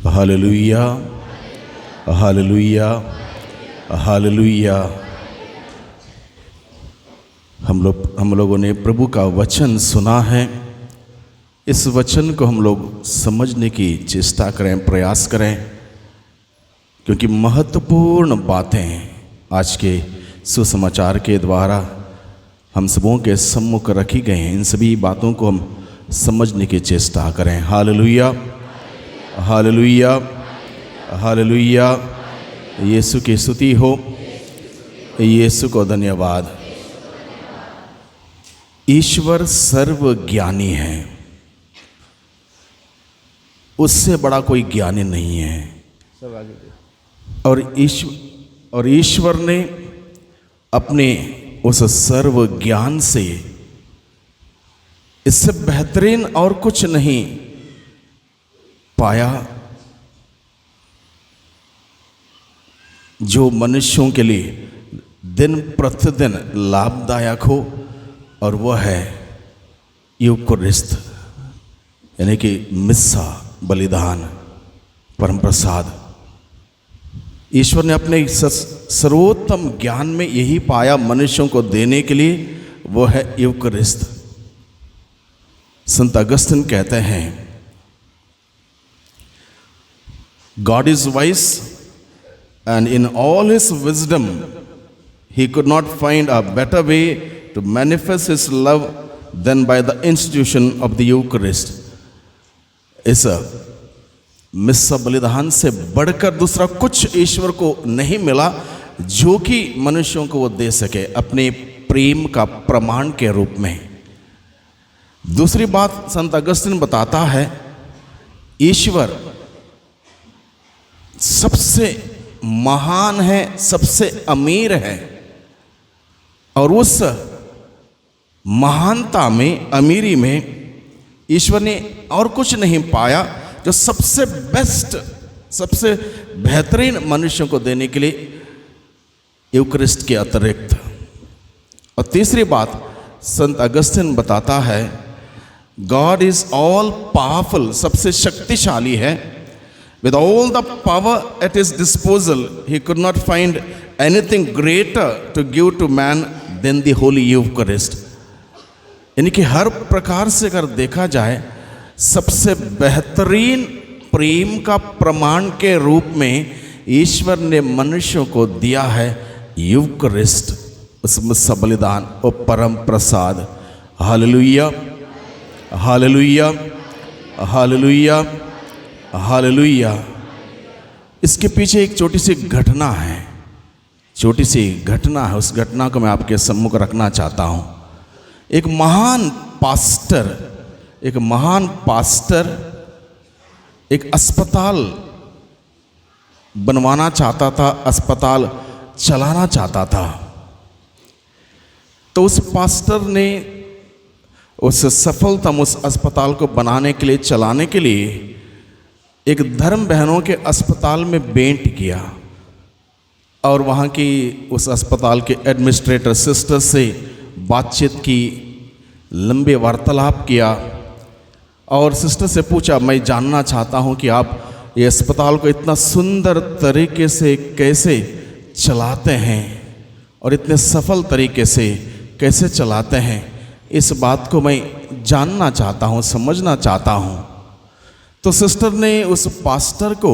Hallelujah, hallelujah, hallelujah. हम लोगों ने प्रभु का वचन सुना है। इस वचन को हम लोग समझने की चेष्टा करें, प्रयास करें, क्योंकि महत्वपूर्ण बातें आज के सुसमाचार के द्वारा हम सबों के सम्मुख रखी गई हैं। इन सभी बातों को हम समझने की चेष्टा करें। Hallelujah, hallelujah, hallelujah. यीशु की स्तुति हो, यीशु को धन्यवाद। ईश्वर सर्वज्ञानी है, उससे बड़ा कोई ज्ञानी नहीं है। और ईश्वर ने अपने उस सर्व ज्ञान से इससे बेहतरीन और कुछ नहीं पाया जो मनुष्यों के लिए दिन प्रतिदिन लाभदायक हो, और वह है यूकरिस्त, यानी कि मिस्सा, बलिदान, परम प्रसाद। ईश्वर ने अपने सर्वोत्तम ज्ञान में यही पाया मनुष्यों को देने के लिए, वह है यूकरिस्त। संत अगस्तिन कहते हैं, God is wise, and in all his wisdom he could not find a better way to manifest his love than by the institution of the Eucharist. इस मिस्सा बलिदान से बढ़कर दूसरा कुछ ईश्वर को नहीं मिला जो कि मनुष्यों को वो दे सके अपने प्रेम का प्रमाण के रूप में। दूसरी बात संत अगस्तिन बताता है, ईश्वर सबसे महान है, सबसे अमीर है, और उस महानता में, अमीरी में ईश्वर ने और कुछ नहीं पाया जो सबसे बेस्ट, सबसे बेहतरीन मनुष्यों को देने के लिए यूकरिस्ट के अतिरिक्त। और तीसरी बात संत अगस्तिन बताता है, गॉड इज ऑल पावरफुल, सबसे शक्तिशाली है। With all the power at his disposal, he could not find anything greater to give to man than the Holy Eucharist. यानी कि हर प्रकार से अगर देखा जाए, सबसे बेहतरीन प्रेम का प्रमाण के रूप में ईश्वर ने मनुष्यों को दिया है यूकरिस्ट, उस मिस्सा बलिदान और परम प्रसाद। Hallelujah, hallelujah, hallelujah, hallelujah. इसके पीछे एक छोटी सी घटना है, छोटी सी घटना है। उस घटना को मैं आपके सम्मुख रखना चाहता हूँ। एक महान पास्टर एक अस्पताल बनवाना चाहता था, अस्पताल चलाना चाहता था। तो उस पास्टर ने उस सफलतम उस अस्पताल को बनाने के लिए, चलाने के लिए एक धर्म बहनों के अस्पताल में भेंट किया, और वहाँ की उस अस्पताल के एडमिनिस्ट्रेटर सिस्टर से बातचीत की, लंबे वार्तालाप किया, और सिस्टर से पूछा, मैं जानना चाहता हूँ कि आप ये अस्पताल को इतना सुंदर तरीके से कैसे चलाते हैं और इतने सफल तरीके से कैसे चलाते हैं, इस बात को मैं जानना चाहता हूँ, समझना चाहता हूँ। तो सिस्टर ने उस पास्टर को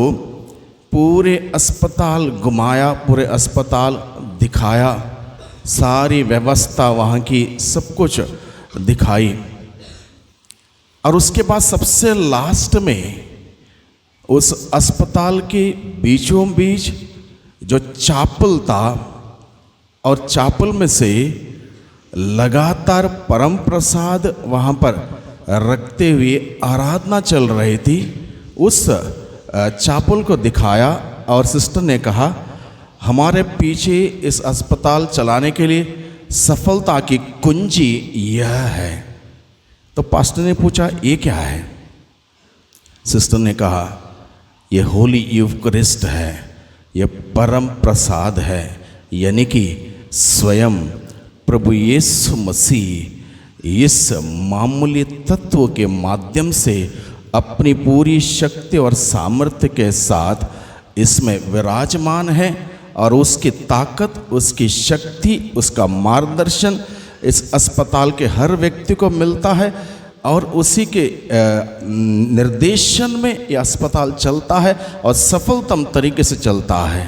पूरे अस्पताल घुमाया, पूरे अस्पताल दिखाया, सारी व्यवस्था वहाँ की सब कुछ दिखाई। और उसके बाद सबसे लास्ट में उस अस्पताल के बीचों बीच जो चापल था, और चापल में से लगातार परम प्रसाद वहाँ पर रखते हुए आराधना चल रही थी, उस चापल को दिखाया। और सिस्टर ने कहा, हमारे पीछे इस अस्पताल चलाने के लिए सफलता की कुंजी यह है। तो पास्टर ने पूछा, ये क्या है? सिस्टर ने कहा, यह होली यूकरिस्ट है, यह परम प्रसाद है, यानी कि स्वयं प्रभु यीशु मसीह इस मामूली तत्व के माध्यम से अपनी पूरी शक्ति और सामर्थ्य के साथ इसमें विराजमान है और उसकी ताकत, उसकी शक्ति, उसका मार्गदर्शन इस अस्पताल के हर व्यक्ति को मिलता है और उसी के निर्देशन में यह अस्पताल चलता है और सफलतम तरीके से चलता है।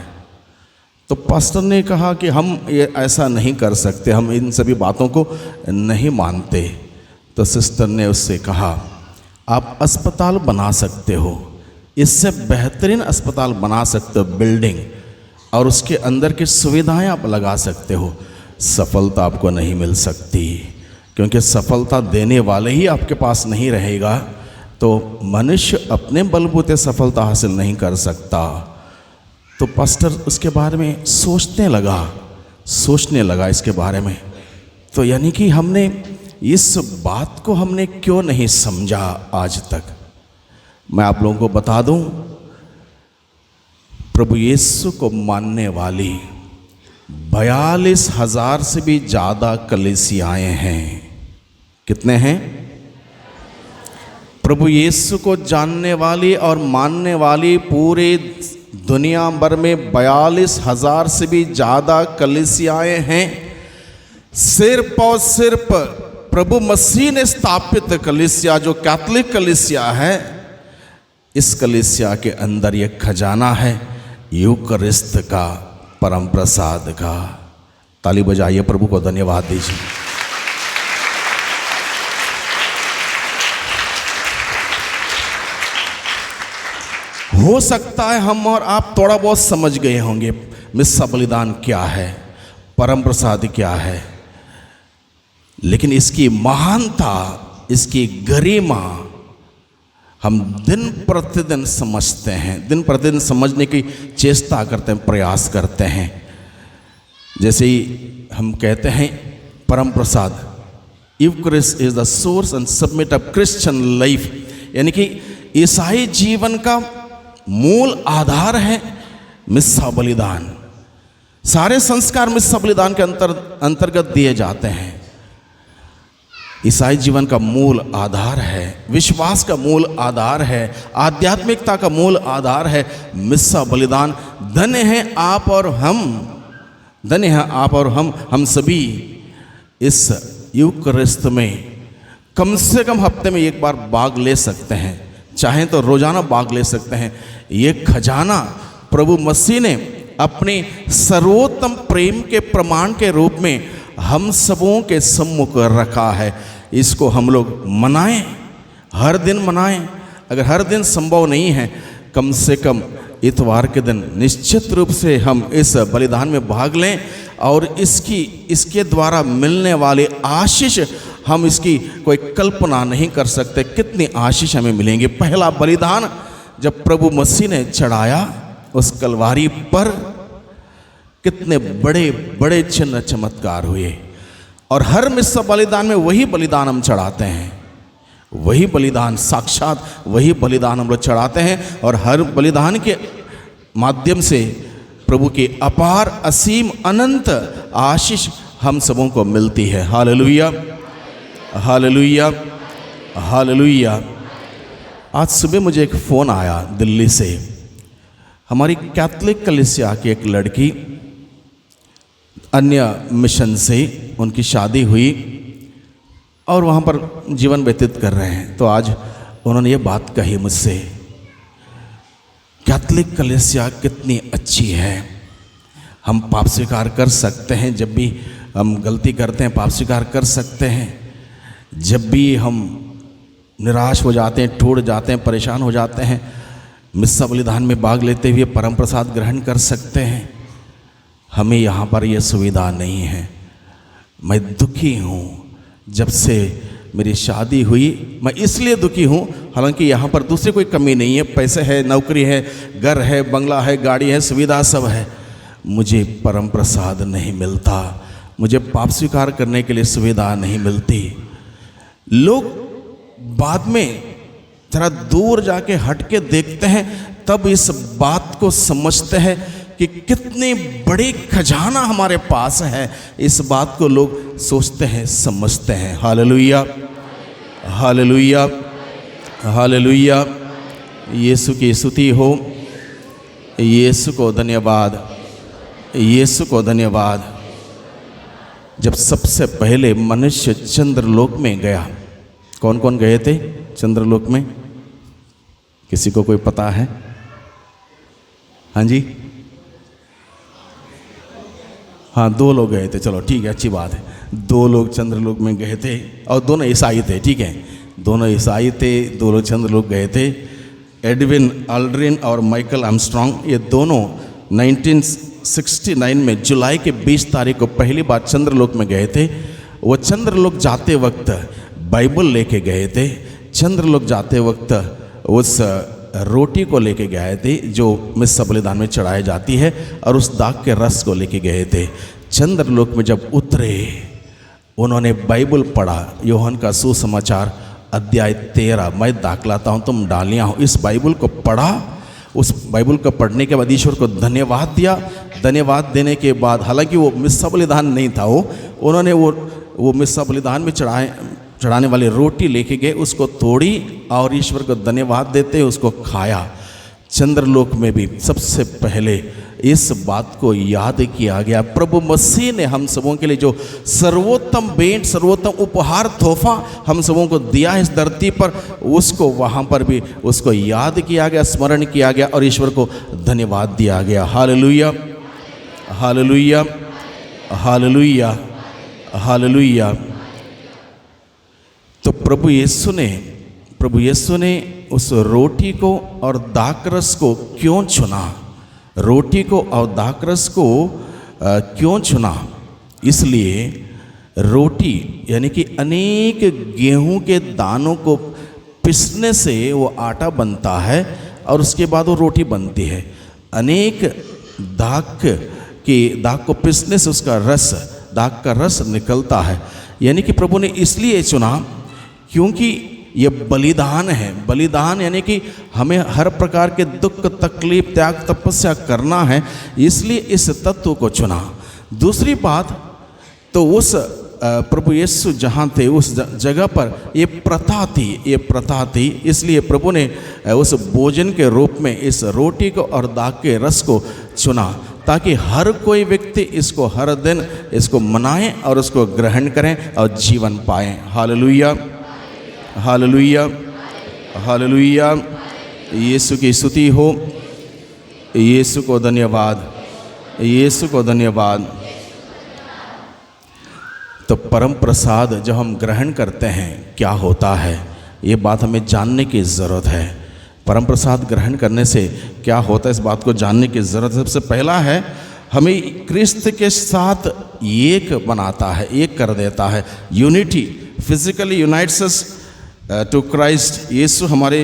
तो पास्टर ने कहा कि हम ये ऐसा नहीं कर सकते, हम इन सभी बातों को नहीं मानते। तो सिस्टर ने उससे कहा, आप अस्पताल बना सकते हो, इससे बेहतरीन अस्पताल बना सकते हो, बिल्डिंग और उसके अंदर की सुविधाएं आप लगा सकते हो, सफलता आपको नहीं मिल सकती, क्योंकि सफलता देने वाले ही आपके पास नहीं रहेगा तो मनुष्य अपने बलबूते सफलता हासिल नहीं कर सकता। तो पास्टर उसके बारे में सोचने लगा इसके बारे में। तो यानी कि हमने इस बात को हमने क्यों नहीं समझा आज तक। मैं आप लोगों को बता दूं, प्रभु यीशु को मानने वाली 42,000 से भी ज़्यादा कलीसियाएं हैं। कितने हैं? प्रभु यीशु को जानने वाली और मानने वाली पूरे दुनिया भर में 42,000 से भी ज़्यादा कलीसियाएं हैं। सिर्फ और सिर्फ प्रभु मसीह ने स्थापित कलीसिया, जो कैथोलिक कलीसिया है, इस कलीसिया के अंदर ये खजाना है यूकरिस्त का, परम प्रसाद का। ताली बजाइए, प्रभु को धन्यवाद दीजिए। हो सकता है हम और आप थोड़ा बहुत समझ गए होंगे मिस्सा बलिदान क्या है, परम प्रसाद क्या है, लेकिन इसकी महानता, इसकी गरिमा हम दिन प्रतिदिन समझते हैं, दिन प्रतिदिन समझने की चेष्टा करते हैं, प्रयास करते हैं। जैसे ही हम कहते हैं परम प्रसाद, Eucharist is the source and summit of Christian life, यानी कि ईसाई जीवन का मूल आधार है मिस्सा बलिदान। सारे संस्कार मिस्सा बलिदान के अंतर्गत दिए जाते हैं। ईसाई जीवन का मूल आधार है, विश्वास का मूल आधार है, आध्यात्मिकता का मूल आधार है मिस्सा बलिदान। धन्य है आप और हम, धन्य है आप और हम सभी इस यूकरिस्त में कम से कम हफ्ते में एक बार भाग ले सकते हैं, चाहें तो रोजाना भाग ले सकते हैं। ये खजाना प्रभु मसीह ने अपने सर्वोत्तम प्रेम के प्रमाण के रूप में हम सबों के सम्मुख रखा है। इसको हम लोग मनाएं, हर दिन मनाएं। अगर हर दिन संभव नहीं है, कम से कम इतवार के दिन निश्चित रूप से हम इस बलिदान में भाग लें और इसके द्वारा मिलने वाले आशीष हम इसकी कोई कल्पना नहीं कर सकते, कितनी आशीष हमें मिलेंगे। पहला बलिदान जब प्रभु मसीह ने चढ़ाया उस कलवारी पर, कितने बड़े बड़े चिन्ह चमत्कार हुए और हर मिस्सा बलिदान में वही बलिदान हम चढ़ाते हैं, वही बलिदान, साक्षात वही बलिदान हम लोग चढ़ाते हैं और हर बलिदान के माध्यम से प्रभु की अपार असीम अनंत आशीष हम सबों को मिलती है। Hallelujah, hallelujah, hallelujah. आज सुबह मुझे एक फ़ोन आया दिल्ली से। हमारी कैथोलिक कलीसिया की एक लड़की, अन्य मिशन से उनकी शादी हुई और वहाँ पर जीवन व्यतीत कर रहे हैं। तो आज उन्होंने ये बात कही मुझसे, कैथोलिक कलीसिया कितनी अच्छी है, हम पाप स्वीकार कर सकते हैं, जब भी हम गलती करते हैं पाप स्वीकार कर सकते हैं, जब भी हम निराश हो जाते हैं, टूट जाते हैं, परेशान हो जाते हैं, मिस्सा बलिदान में भाग लेते हुए परम प्रसाद ग्रहण कर सकते हैं। हमें यहाँ पर यह सुविधा नहीं है। मैं दुखी हूँ, जब से मेरी शादी हुई मैं इसलिए दुखी हूँ, हालांकि यहाँ पर दूसरी कोई कमी नहीं है, पैसे है, नौकरी है, घर है, बंगला है, गाड़ी है, सुविधा सब है, मुझे परम प्रसाद नहीं मिलता, मुझे पाप स्वीकार करने के लिए सुविधा नहीं मिलती। लोग बाद में जरा दूर जाके हट के देखते हैं, तब इस बात को समझते हैं कि कितने बड़े खजाना हमारे पास है। इस बात को लोग सोचते हैं, समझते हैं। Hallelujah, hallelujah, hallelujah. यीशु की स्तुति हो। यीशु को धन्यवाद, यीशु को धन्यवाद। जब सबसे पहले मनुष्य चंद्रलोक में गया, कौन कौन गए थे चंद्रलोक में? किसी को कोई पता है? हाँ जी, हाँ 2 लोग गए थे। चलो ठीक है, अच्छी बात है। 2 लोग चंद्रलोक में गए थे और दोनों ईसाई थे। ठीक है, दोनों ईसाई थे, 2 लोग चंद्रलोक गए थे। एडविन ऑल्ड्रिन और माइकल आर्मस्ट्रॉन्ग, ये दोनों 1969 में जुलाई के 20 तारीख को पहली बार चंद्रलोक में गए थे। वो चंद्रलोक जाते वक्त बाइबल लेके गए थे। चंद्रलोक जाते वक्त उस रोटी को लेके गए थे जो मिस्सा बलिदान में चढ़ाई जाती है, और उस दाग के रस को लेके गए थे। चंद्रलोक में जब उतरे, उन्होंने बाइबल पढ़ा। यूहन्ना का सुसमाचार अध्याय 13, मैं दाखलाता हूँ तुम डालियाँ हो। इस बाइबल को पढ़ा। उस बाइबल को पढ़ने के बाद ईश्वर को धन्यवाद दिया। धन्यवाद देने के बाद, हालांकि वो मिस्सा बलिदान नहीं था, उन्होंने वो मिस्सा बलिदान में चढ़ाने वाली रोटी लेके गए, उसको तोड़ी और ईश्वर को धन्यवाद देते उसको खाया। चंद्रलोक में भी सबसे पहले इस बात को याद किया गया, प्रभु मसीह ने हम सबों के लिए जो सर्वोत्तम भेंट, सर्वोत्तम उपहार, तोहफा हम सबों को दिया है इस धरती पर, उसको वहाँ पर भी उसको याद किया गया, स्मरण किया गया और ईश्वर को धन्यवाद दिया गया। Hallelujah, hallelujah, hallelujah, hallelujah. तो प्रभु यीशु ने उस रोटी को और दाखरस को क्यों चुना? रोटी को और दाखरस को क्यों चुना? इसलिए रोटी यानी कि अनेक गेहूं के दानों को पिसने से वो आटा बनता है और उसके बाद वो रोटी बनती है। अनेक दाख को पिसने से उसका रस, दाख का रस निकलता है। यानी कि प्रभु ने इसलिए चुना क्योंकि ये बलिदान है। बलिदान यानी कि हमें हर प्रकार के दुख, तकलीफ, त्याग, तपस्या करना है, इसलिए इस तत्व को चुना। दूसरी बात, तो उस प्रभु यीशु जहाँ थे उस जगह पर ये प्रथा थी, इसलिए प्रभु ने उस भोजन के रूप में इस रोटी को और दाख के रस को चुना, ताकि हर कोई व्यक्ति इसको हर दिन इसको मनाएं और उसको ग्रहण करें और जीवन पाएं। Hallelujah, hallelujah, hallelujah. यीशु की स्तुति हो। यीशु को धन्यवाद, यीशु को धन्यवाद। तो परम प्रसाद जब हम ग्रहण करते हैं क्या होता है, ये बात हमें जानने की ज़रूरत है। परम प्रसाद ग्रहण करने से क्या होता है, इस बात को जानने की ज़रूरत है। सबसे पहला है, हमें क्रिस्त के साथ एक बनाता है, एक कर देता है। Unity, physically unites us to Christ. Yeshu हमारे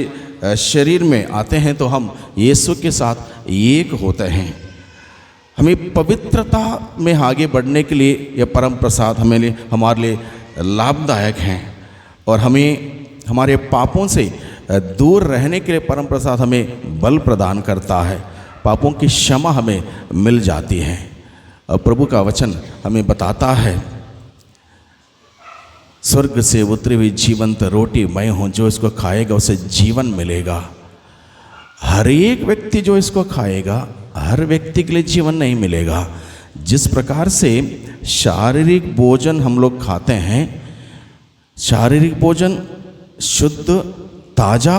शरीर में आते हैं तो हम यीशु के साथ एक होते हैं। हमें पवित्रता में आगे बढ़ने के लिए यह परम प्रसाद हमारे लिए लाभदायक हैं, और हमें हमारे पापों से दूर रहने के लिए परम प्रसाद हमें बल प्रदान करता है। पापों की क्षमा हमें मिल जाती है। और प्रभु का वचन हमें बताता है, स्वर्ग से उतरी हुई जीवंत रोटी मैं हूँ, जो इसको खाएगा उसे जीवन मिलेगा। हर एक व्यक्ति जो इसको खाएगा, हर व्यक्ति के लिए जीवन नहीं मिलेगा। जिस प्रकार से शारीरिक भोजन हम लोग खाते हैं, शारीरिक भोजन शुद्ध, ताज़ा,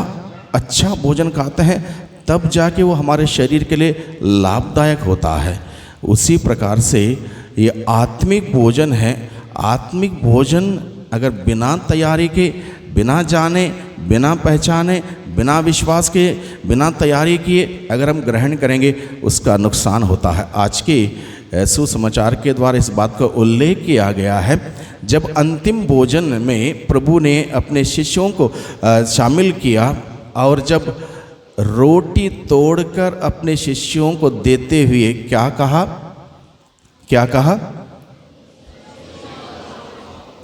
अच्छा भोजन खाते हैं, तब जाके वो हमारे शरीर के लिए लाभदायक होता है। उसी प्रकार से ये आत्मिक भोजन है। आत्मिक भोजन अगर बिना तैयारी के, बिना जाने, बिना पहचाने, बिना विश्वास के, बिना तैयारी किए अगर हम ग्रहण करेंगे, उसका नुकसान होता है। आज के सुसमाचार के द्वारा इस बात का उल्लेख किया गया है। जब अंतिम भोजन में प्रभु ने अपने शिष्यों को शामिल किया और जब रोटी तोड़कर अपने शिष्यों को देते हुए क्या कहा? क्या कहा?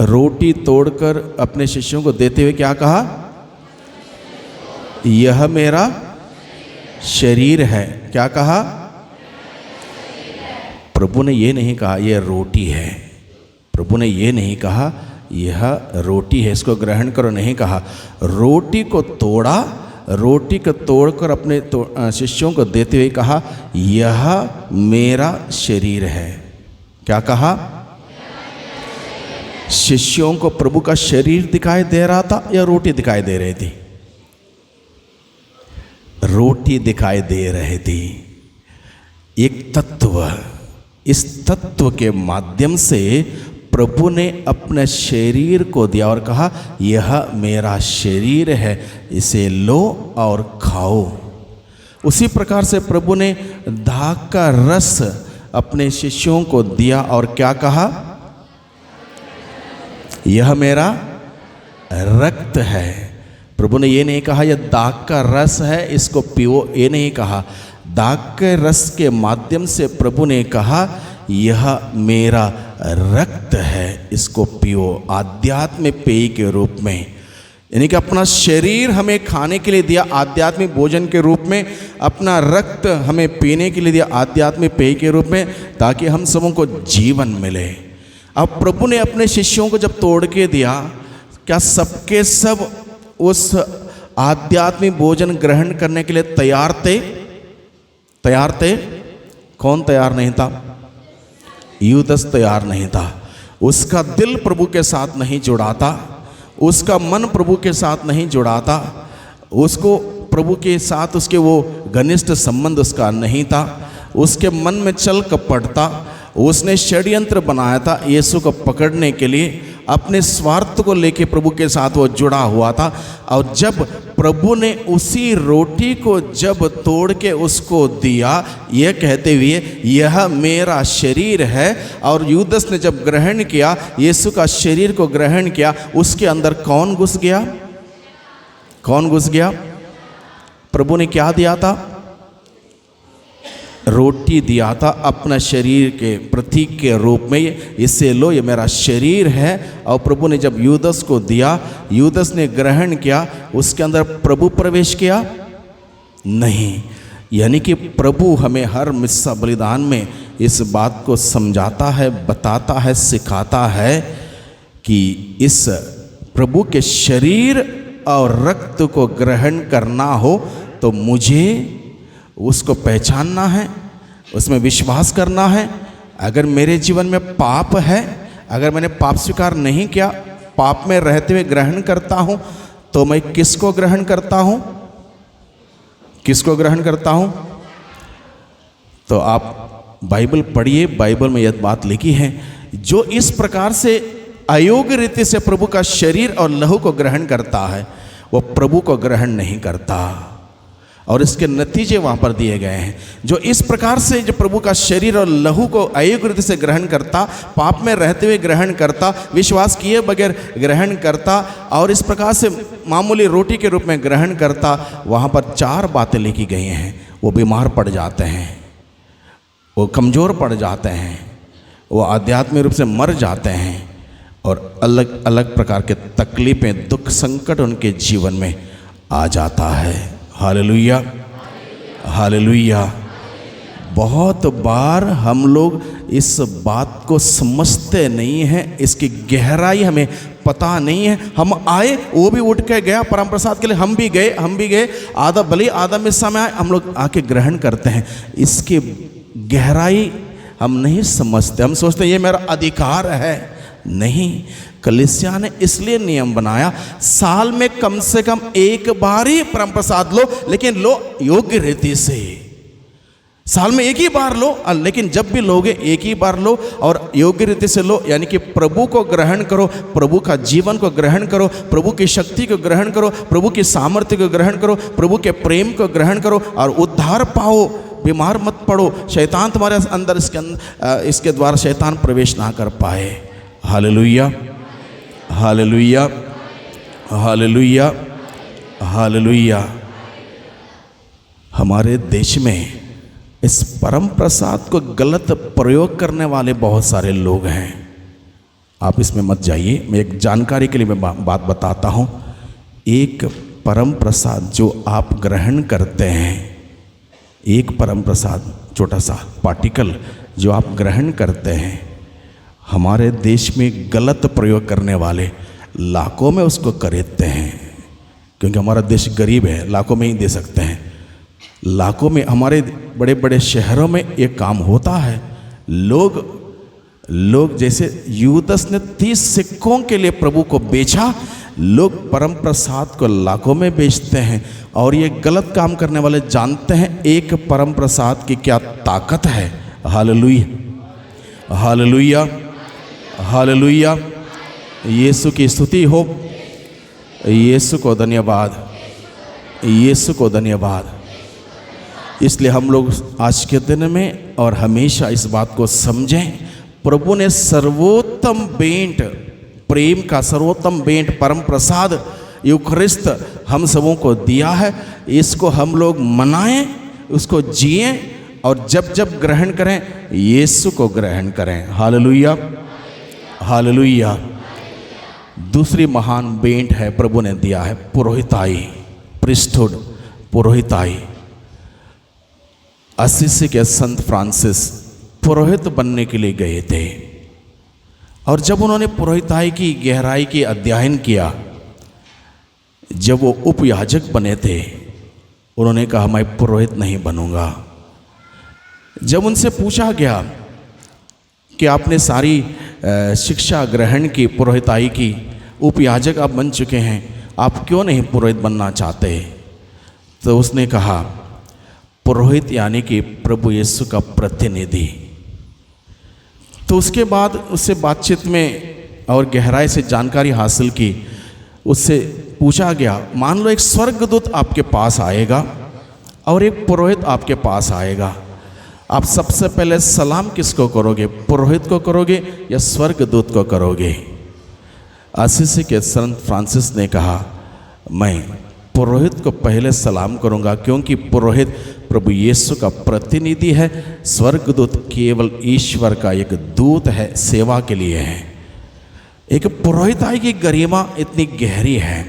रोटी तोड़कर अपने शिष्यों को देते हुए क्या कहा? यह मेरा शरीर है। क्या कहा? प्रभु ने ये नहीं कहा यह रोटी है। प्रभु ने ये नहीं कहा यह रोटी है, इसको ग्रहण करो नहीं कहा। रोटी को तोड़ा, रोटी को तोड़कर अपने शिष्यों को देते हुए कहा यह मेरा शरीर है। क्या कहा? शिष्यों को प्रभु का शरीर दिखाई दे रहा था या रोटी दिखाई दे रही थी? रोटी दिखाई दे रही थी। एक तत्व, इस तत्व के माध्यम से प्रभु ने अपने शरीर को दिया और कहा यह मेरा शरीर है, इसे लो और खाओ। उसी प्रकार से प्रभु ने दाख का रस अपने शिष्यों को दिया और क्या कहा? यह मेरा रक्त है। प्रभु ने ये नहीं कहा यह दाख का रस है, इसको पियो, ये नहीं कहा। दाख के रस के माध्यम से प्रभु ने कहा यह मेरा रक्त है, इसको पियो, आध्यात्मिक पेय के रूप में। यानी कि अपना शरीर हमें खाने के लिए दिया आध्यात्मिक भोजन के रूप में, अपना रक्त हमें पीने के लिए दिया आध्यात्मिक पेय के रूप में, ताकि हम सबों को जीवन मिले। अब प्रभु ने अपने शिष्यों को जब तोड़ के दिया, क्या सबके सब उस आध्यात्मिक भोजन ग्रहण करने के लिए तैयार थे? तैयार थे? कौन तैयार नहीं था? यूदस तैयार नहीं था। उसका दिल प्रभु के साथ नहीं जुड़ा था, उसका मन प्रभु के साथ नहीं जुड़ा था, उसको प्रभु के साथ उसके वो घनिष्ठ संबंध उसका नहीं था। उसके मन में छल कपट था। उसने षड्यंत्र बनाया था यीशु को पकड़ने के लिए, अपने स्वार्थ को लेके प्रभु के साथ वो जुड़ा हुआ था। और जब प्रभु ने उसी रोटी को जब तोड़ के उसको दिया, यह कहते हुए यह मेरा शरीर है, और यूदस ने जब ग्रहण किया, यीशु का शरीर को ग्रहण किया, उसके अंदर कौन घुस गया? कौन घुस गया? प्रभु ने क्या दिया था? रोटी दिया था अपना शरीर के प्रतीक के रूप में, इससे लो ये मेरा शरीर है। और प्रभु ने जब यूदस को दिया, यूदस ने ग्रहण किया, उसके अंदर प्रभु प्रवेश किया नहीं। यानी कि प्रभु हमें हर मिस्सा बलिदान में इस बात को समझाता है, बताता है, सिखाता है कि इस प्रभु के शरीर और रक्त को ग्रहण करना हो तो मुझे उसको पहचानना है, उसमें विश्वास करना है। अगर मेरे जीवन में पाप है, अगर मैंने पाप स्वीकार नहीं किया, पाप में रहते हुए ग्रहण करता हूं, तो मैं किसको ग्रहण करता हूं? किसको ग्रहण करता हूं? तो आप बाइबल पढ़िए, बाइबल में यह बात लिखी है, जो इस प्रकार से अयोग्य रीति से प्रभु का शरीर और लहू को ग्रहण करता है, वो प्रभु को ग्रहण नहीं करता। और इसके नतीजे वहाँ पर दिए गए हैं। जो इस प्रकार से जो प्रभु का शरीर और लहू को अयोग्य रीति से ग्रहण करता, पाप में रहते हुए ग्रहण करता, विश्वास किए बगैर ग्रहण करता, और इस प्रकार से मामूली रोटी के रूप में ग्रहण करता, वहाँ पर 4 बातें लिखी गई हैं। वो बीमार पड़ जाते हैं, वो कमज़ोर पड़ जाते हैं, वो आध्यात्मिक रूप से मर जाते हैं, और अलग अलग प्रकार के तकलीफ़ें, दुख, संकट उनके जीवन में आ जाता है। Hallelujah, hallelujah. बहुत बार हम लोग इस बात को समझते नहीं हैं, इसकी गहराई हमें पता नहीं है। हम आए, वो भी उठ के गया परम प्रसाद के लिए, हम भी गए, आधा बलि आधा मिस्सा में आए, हम लोग आके ग्रहण करते हैं। इसकी गहराई हम नहीं समझते, हम सोचते हैं ये मेरा अधिकार है। नहीं, कलीसिया ने इसलिए नियम बनाया, साल में कम से कम एक बार ही परम प्रसाद लो, लेकिन लो योग्य रीति से। साल में एक ही बार लो, लेकिन जब भी लोगे एक ही बार लो और योग्य रीति से लो। यानी कि प्रभु को ग्रहण करो, प्रभु का जीवन को ग्रहण करो, प्रभु की शक्ति को ग्रहण करो, प्रभु की सामर्थ्य को ग्रहण करो, प्रभु के प्रेम को ग्रहण करो और उद्धार पाओ। बीमार मत पड़ो, शैतान तुम्हारे अंदर इसके द्वारा शैतान प्रवेश ना कर पाए। Hallelujah, hallelujah, hallelujah, hallelujah. हमारे देश में इस परम प्रसाद को गलत प्रयोग करने वाले बहुत सारे लोग हैं। आप इसमें मत जाइए, मैं एक जानकारी के लिए मैं बात बताता हूँ। एक परम प्रसाद जो आप ग्रहण करते हैं, एक परम प्रसाद छोटा सा पार्टिकल जो आप ग्रहण करते हैं, हमारे देश में गलत प्रयोग करने वाले लाखों में उसको खरीदते हैं, क्योंकि हमारा देश गरीब है, लाखों में ही दे सकते हैं। लाखों में हमारे बड़े बड़े शहरों में ये काम होता है। लोग जैसे यूदस ने 30 सिक्कों के लिए प्रभु को बेचा, लोग परम प्रसाद को लाखों में बेचते हैं। और ये गलत काम करने वाले जानते हैं एक परम प्रसाद की क्या ताकत है। Hallelujah, hallelujah, hallelujah. यीशु की स्तुति हो। यीशु को धन्यवाद, यीशु को धन्यवाद। इसलिए हम लोग आज के दिन में और हमेशा इस बात को समझें, प्रभु ने सर्वोत्तम भेंट, प्रेम का सर्वोत्तम भेंट परम प्रसाद यूखरिस्त हम सबों को दिया है। इसको हम लोग मनाएं, उसको जिएं और जब जब ग्रहण करें यीशु को ग्रहण करें। Hallelujah, hallelujah. दूसरी महान भेंट है प्रभु ने दिया है पुरोहिताई, प्रीस्टहुड, पुरोहिताई। असीसी के संत फ्रांसिस पुरोहित बनने के लिए गए थे, और जब उन्होंने पुरोहिताई की गहराई की अध्ययन किया, जब वो उपयाजक बने थे, उन्होंने कहा मैं पुरोहित नहीं बनूंगा। जब उनसे पूछा गया कि आपने सारी शिक्षा ग्रहण की, पुरोहिताई की, उपयाजक आप बन चुके हैं, आप क्यों नहीं पुरोहित बनना चाहते? तो उसने कहा पुरोहित यानी कि प्रभु यीशु का प्रतिनिधि। तो उसके बाद उससे बातचीत में और गहराई से जानकारी हासिल की। उससे पूछा गया, मान लो एक स्वर्गदूत आपके पास आएगा और एक पुरोहित आपके पास आएगा, आप सबसे पहले सलाम किसको करोगे? पुरोहित को करोगे या स्वर्गदूत को करोगे? असीसी के संत फ्रांसिस ने कहा मैं पुरोहित को पहले सलाम करूंगा, क्योंकि पुरोहित प्रभु यीशु का प्रतिनिधि है, स्वर्गदूत केवल ईश्वर का एक दूत है, सेवा के लिए है। एक पुरोहिताई की गरिमा इतनी गहरी है,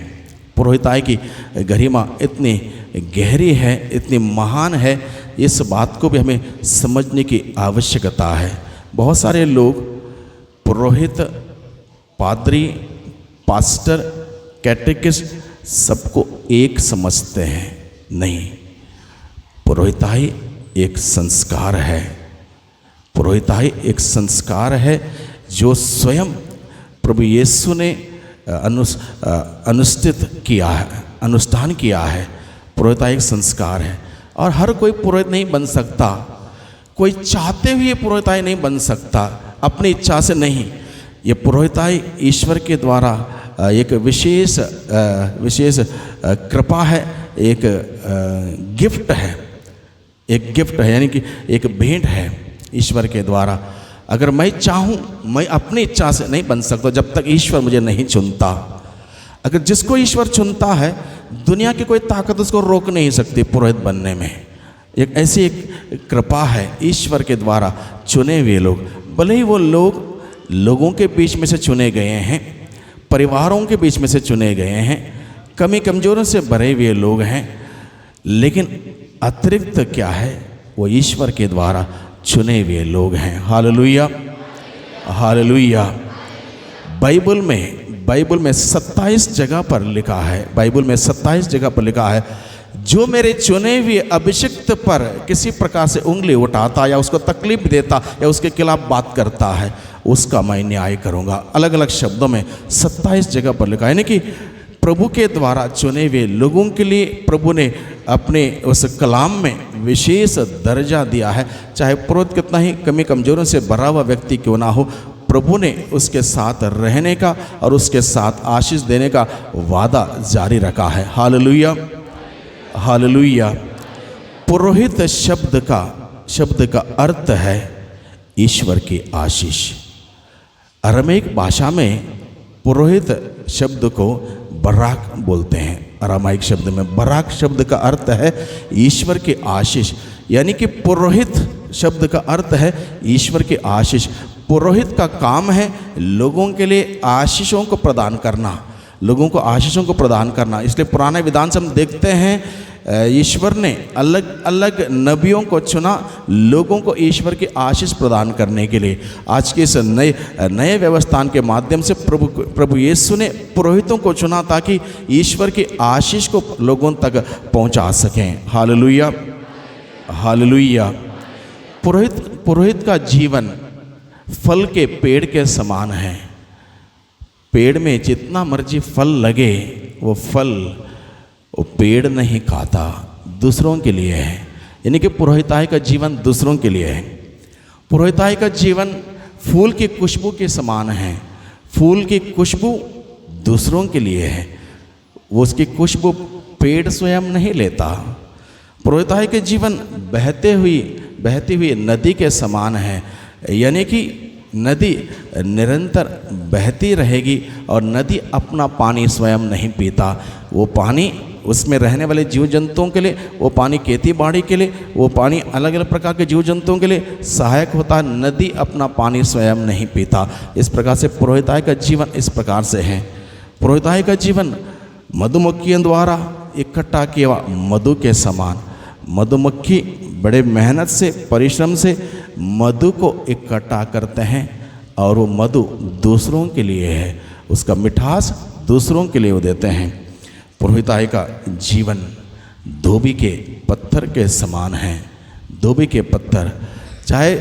पुरोहिताई की गरिमा इतनी गहरी है, इतनी महान है, इस बात को भी हमें समझने की आवश्यकता है। बहुत सारे लोग पुरोहित, पादरी, पास्टर, कैटेकिस्ट सबको एक समझते हैं। नहीं, पुरोहिताई एक संस्कार है। पुरोहिताई एक संस्कार है जो स्वयं प्रभु यीशु ने अनुष्ठित किया है, अनुष्ठान किया है। पुरोहिताई एक संस्कार है और हर कोई पुरोहित नहीं बन सकता, कोई चाहते हुए पुरोहिताई नहीं बन सकता, अपनी इच्छा से नहीं। ये पुरोहिताई ईश्वर के द्वारा एक विशेष कृपा है, एक गिफ्ट है, एक गिफ्ट है, यानी कि एक भेंट है ईश्वर के द्वारा। अगर मैं चाहूँ, मैं अपनी इच्छा से नहीं बन सकता जब तक ईश्वर मुझे नहीं चुनता। अगर जिसको ईश्वर चुनता है, दुनिया की कोई ताकत उसको रोक नहीं सकती पुरोहित बनने में। एक ऐसी एक कृपा है ईश्वर के द्वारा चुने हुए लोग, भले ही वो लोग लोगों के बीच में से चुने गए हैं, परिवारों के बीच में से चुने गए हैं, कमी कमजोरों से भरे हुए लोग हैं, लेकिन अतिरिक्त क्या है, वो ईश्वर के द्वारा चुने हुए लोग हैं। Hallelujah, hallelujah. बाइबल में 27 जगह पर लिखा है, बाइबल में 27 जगह पर लिखा है, जो मेरे चुने हुए अभिषिक्त पर किसी प्रकार से उंगली उठाता या उसको तकलीफ देता या उसके खिलाफ बात करता है, उसका मैं न्याय करूंगा। अलग अलग शब्दों में 27 जगह पर लिखा है, यानी कि प्रभु के द्वारा चुने हुए लोगों के लिए प्रभु ने अपने उस कलाम में विशेष दर्जा दिया है। चाहे पुरोहित कितना ही कमी कमजोरों से भरा हुआ व्यक्ति क्यों ना हो, प्रभु ने उसके साथ रहने का और उसके साथ आशीष देने का वादा जारी रखा है। Hallelujah, hallelujah. पुरोहित शब्द का अर्थ है ईश्वर की आशीष। अरामीक भाषा में पुरोहित शब्द को बराक बोलते हैं। अरामाइक शब्द में बराक शब्द का अर्थ है ईश्वर की आशीष, यानी कि पुरोहित शब्द का अर्थ है ईश्वर की आशीष। पुरोहित का काम है लोगों के लिए आशीषों को प्रदान करना, लोगों को आशीषों को प्रदान करना। इसलिए पुराने विधान से हम देखते हैं ईश्वर ने अलग अलग नबियों को चुना लोगों को ईश्वर की आशीष प्रदान करने के लिए। आज के इस नए व्यवस्थान के माध्यम से प्रभु यीशु ने पुरोहितों को चुना ताकि ईश्वर की आशीष को लोगों तक पहुंचा सकें। Hallelujah, hallelujah. पुरोहित का जीवन फल के पेड़ के समान है। पेड़ में जितना मर्जी फल लगे वो पेड़ नहीं खाता, दूसरों के लिए है। यानी कि पुरोहिताई का जीवन दूसरों के लिए है। पुरोहिताई का जीवन फूल की खुशबू के समान है। फूल की खुशबू दूसरों के लिए है, वो उसकी खुशबू पेड़ स्वयं नहीं लेता। पुरोहिताई के जीवन बहती हुई नदी के समान है। यानी कि नदी निरंतर बहती रहेगी और नदी अपना पानी स्वयं नहीं पीता। वो पानी उसमें रहने वाले जीव जंतुओं के लिए, वो पानी खेती बाड़ी के लिए, वो पानी अलग अलग प्रकार के जीव जंतुओं के लिए सहायक होता है। नदी अपना पानी स्वयं नहीं पीता। इस प्रकार से पुरोहिताई का जीवन इस प्रकार से है। पुरोहिताई का जीवन मधुमक्खियों द्वारा इकट्ठा किया मधु के समान। मधुमक्खी बड़े मेहनत से, परिश्रम से मधु को इकट्ठा करते हैं और वो मधु दूसरों के लिए है, उसका मिठास दूसरों के लिए वो देते हैं। पुरोहिताई का जीवन धोबी के पत्थर के समान है। धोबी के पत्थर, चाहे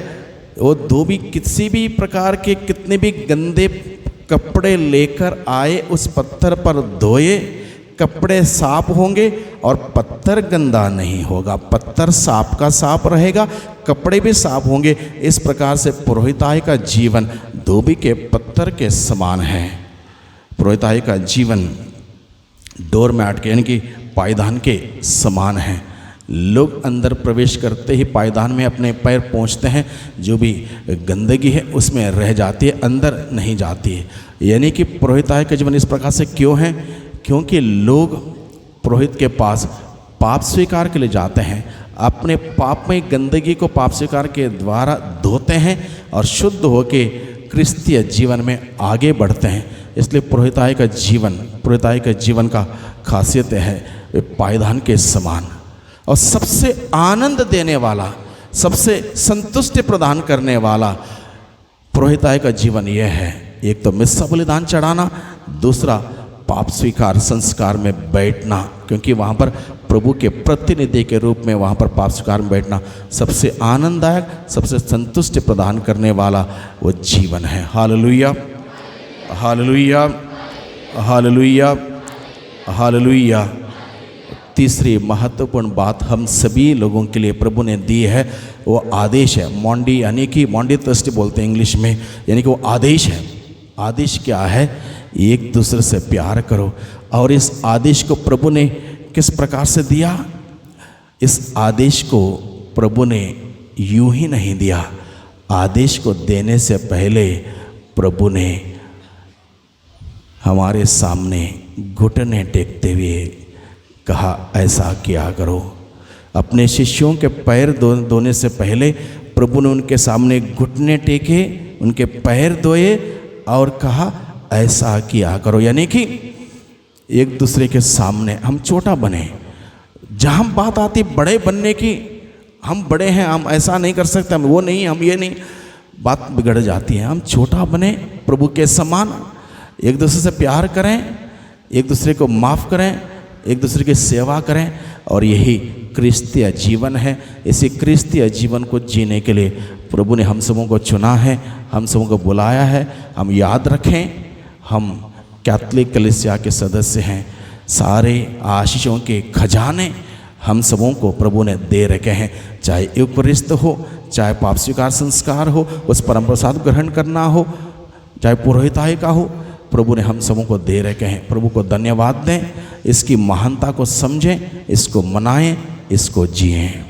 वो धोबी किसी भी प्रकार के कितने भी गंदे कपड़े लेकर आए, उस पत्थर पर धोए, कपड़े साफ होंगे और पत्थर गंदा नहीं होगा। पत्थर साफ का साफ रहेगा, कपड़े भी साफ होंगे। इस प्रकार से पुरोहिताई का जीवन धोबी के पत्थर के समान है। पुरोहिताई का जीवन डोरमैट के यानी कि पायदान के समान है। लोग अंदर प्रवेश करते ही पायदान में अपने पैर पहुंचते हैं, जो भी गंदगी है उसमें रह जाती है, अंदर नहीं जाती है। यानी कि पुरोहिताई का जीवन इस प्रकार से क्यों है? क्योंकि लोग पुरोहित के पास पाप स्वीकार के लिए जाते हैं, अपने पाप में गंदगी को पाप स्वीकार के द्वारा धोते हैं और शुद्ध होके क्रिस्तीय जीवन में आगे बढ़ते हैं। इसलिए पुरोहिताई का जीवन का खासियत है वे पायदान के समान और सबसे आनंद देने वाला, सबसे संतुष्टि प्रदान करने वाला पुरोहिताई का जीवन यह है। एक तो मिस्सा बलिदान चढ़ाना, दूसरा पाप स्वीकार संस्कार में बैठना, क्योंकि वहाँ पर प्रभु के प्रतिनिधि के रूप में वहाँ पर पाप स्वीकार में बैठना सबसे आनंददायक, सबसे संतुष्टि प्रदान करने वाला वो जीवन है। Hallelujah, hallelujah, hallelujah, hallelujah. तीसरी महत्वपूर्ण बात हम सभी लोगों के लिए प्रभु ने दी है, वो आदेश है। मॉन्डी यानी कि मॉन्डी थर्स्टी बोलते हैं इंग्लिश में, यानी कि वो आदेश है। आदेश क्या है? एक दूसरे से प्यार करो। और इस आदेश को प्रभु ने किस प्रकार से दिया? इस आदेश को प्रभु ने यूं ही नहीं दिया। आदेश को देने से पहले प्रभु ने हमारे सामने घुटने टेकते हुए कहा, ऐसा किया करो। अपने शिष्यों के पैर धोने से पहले प्रभु ने उनके सामने घुटने टेके, उनके पैर धोए और कहा, ऐसा किया करो। यानी कि एक दूसरे के सामने हम छोटा बने। जहाँ बात आती बड़े बनने की, हम बड़े हैं, हम ऐसा नहीं कर सकते, हम वो नहीं, हम ये नहीं, बात बिगड़ जाती है। हम छोटा बने, प्रभु के समान एक दूसरे से प्यार करें, एक दूसरे को माफ़ करें, एक दूसरे की सेवा करें, और यही क्रिस्तीय जीवन है। इसी क्रिस्तीय जीवन को जीने के लिए प्रभु ने हम सबों को चुना है, हम सबों को बुलाया है। हम याद रखें, हम कैथोलिक कलीसिया के सदस्य हैं। सारे आशीषों के खजाने हम सबों को प्रभु ने दे रखे हैं। चाहे यूकरिस्त हो, चाहे पाप स्वीकार संस्कार हो, उस परम प्रसाद ग्रहण करना हो, चाहे पुरोहिताई का हो, प्रभु ने हम सबों को दे रखे हैं। प्रभु को धन्यवाद दें, इसकी महानता को समझें, इसको मनाएं, इसको जिएं।